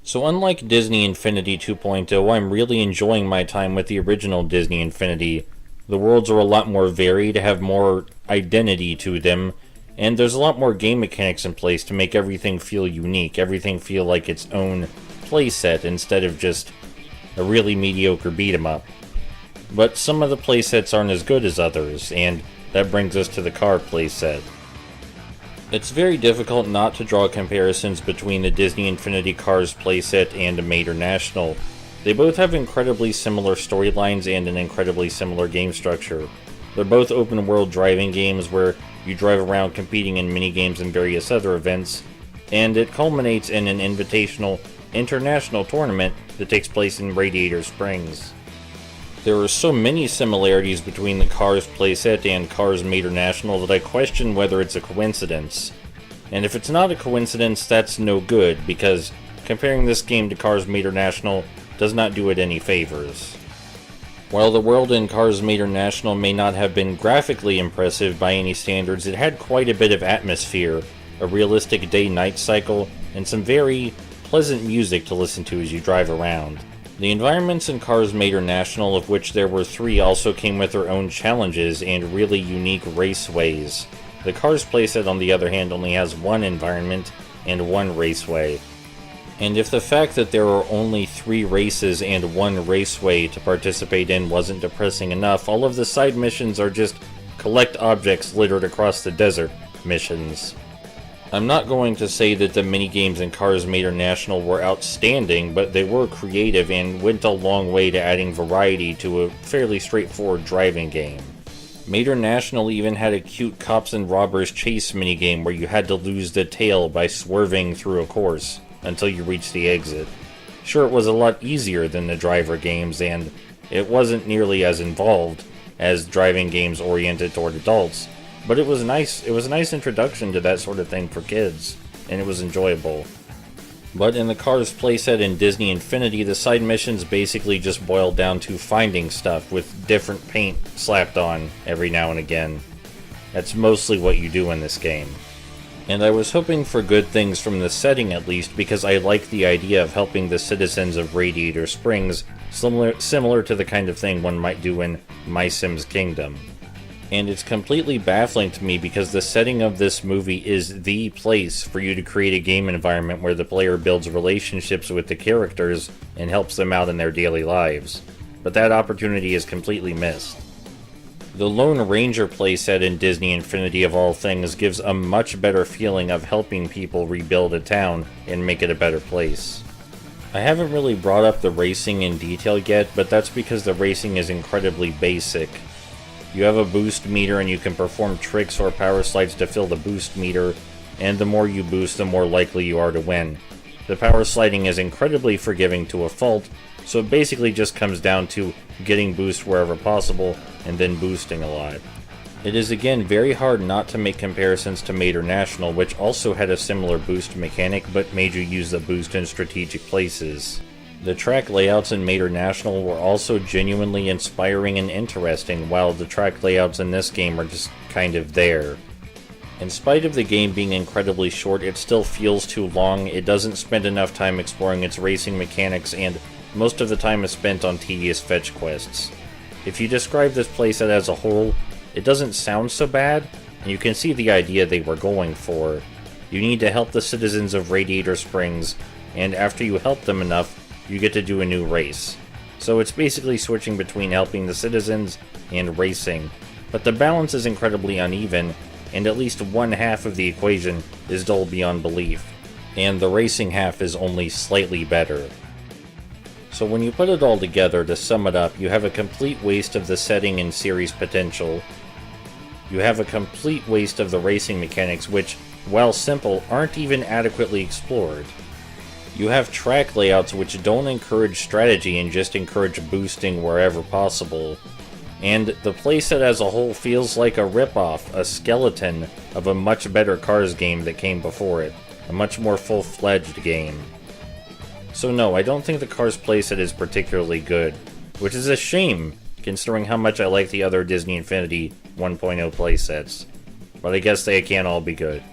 So unlike Disney Infinity 2.0, I'm really enjoying my time with the original Disney Infinity. The worlds are a lot more varied, have more identity to them, and there's a lot more game mechanics in place to make everything feel unique, everything feel like its own playset instead of just a really mediocre beat 'em up. But some of the playsets aren't as good as others, and that brings us to the car playset. It's very difficult not to draw comparisons between the Disney Infinity Cars playset and Mater National. They both have incredibly similar storylines and an incredibly similar game structure. They're both open world driving games where you drive around competing in minigames and various other events, and it culminates in an invitational international tournament that takes place in Radiator Springs. There are so many similarities between the Cars playset and Cars Mater National that I question whether it's a coincidence. And if it's not a coincidence, that's no good, because comparing this game to Cars Mater National does not do it any favors. While the world in Cars Mater National may not have been graphically impressive by any standards, it had quite a bit of atmosphere, a realistic day-night cycle, and some very pleasant music to listen to as you drive around. The environments in Cars Mater National, of which there were 3, also came with their own challenges and really unique raceways. The Cars playset, on the other hand, only has 1 environment and 1 raceway. And if the fact that there are only 3 races and 1 raceway to participate in wasn't depressing enough, all of the side missions are just collect objects littered across the desert missions. I'm not going to say that the minigames in Cars Mater National were outstanding, but they were creative and went a long way to adding variety to a fairly straightforward driving game. Mater National even had a cute cops and robbers chase minigame where you had to lose the tail by swerving through a course until you reached the exit. Sure, it was a lot easier than the driver games, and it wasn't nearly as involved as driving games oriented toward adults, but it was nice. It was a nice introduction to that sort of thing for kids, and it was enjoyable. But in the Cars playset in Disney Infinity, the side missions basically just boiled down to finding stuff with different paint slapped on every now and again. That's mostly what you do in this game. And I was hoping for good things from the setting at least, because I like the idea of helping the citizens of Radiator Springs, similar to the kind of thing one might do in My Sims Kingdom. And it's completely baffling to me because the setting of this movie is the place for you to create a game environment where the player builds relationships with the characters and helps them out in their daily lives. But that opportunity is completely missed. The Lone Ranger playset in Disney Infinity of all things gives a much better feeling of helping people rebuild a town and make it a better place. I haven't really brought up the racing in detail yet, but that's because the racing is incredibly basic. You have a boost meter and you can perform tricks or power slides to fill the boost meter, and the more you boost, the more likely you are to win. The power sliding is incredibly forgiving to a fault, so it basically just comes down to getting boost wherever possible and then boosting a lot. It is again very hard not to make comparisons to Mater National, which also had a similar boost mechanic but made you use the boost in strategic places. The track layouts in Mater National were also genuinely inspiring and interesting, while the track layouts in this game are just kind of there. In spite of the game being incredibly short, it still feels too long. It doesn't spend enough time exploring its racing mechanics, and most of the time is spent on tedious fetch quests. If you describe this playset as a whole, it doesn't sound so bad, and you can see the idea they were going for. You need to help the citizens of Radiator Springs, and after you help them enough, you get to do a new race. So it's basically switching between helping the citizens and racing, but the balance is incredibly uneven, and at least one half of the equation is dull beyond belief, and the racing half is only slightly better. So when you put it all together, to sum it up, you have a complete waste of the setting and series potential. You have a complete waste of the racing mechanics, which, while simple, aren't even adequately explored. You have track layouts which don't encourage strategy and just encourage boosting wherever possible. And the playset as a whole feels like a ripoff, a skeleton of a much better Cars game that came before it. A much more full-fledged game. So no, I don't think the Cars playset is particularly good, which is a shame considering how much I like the other Disney Infinity 1.0 playsets. But I guess they can't all be good.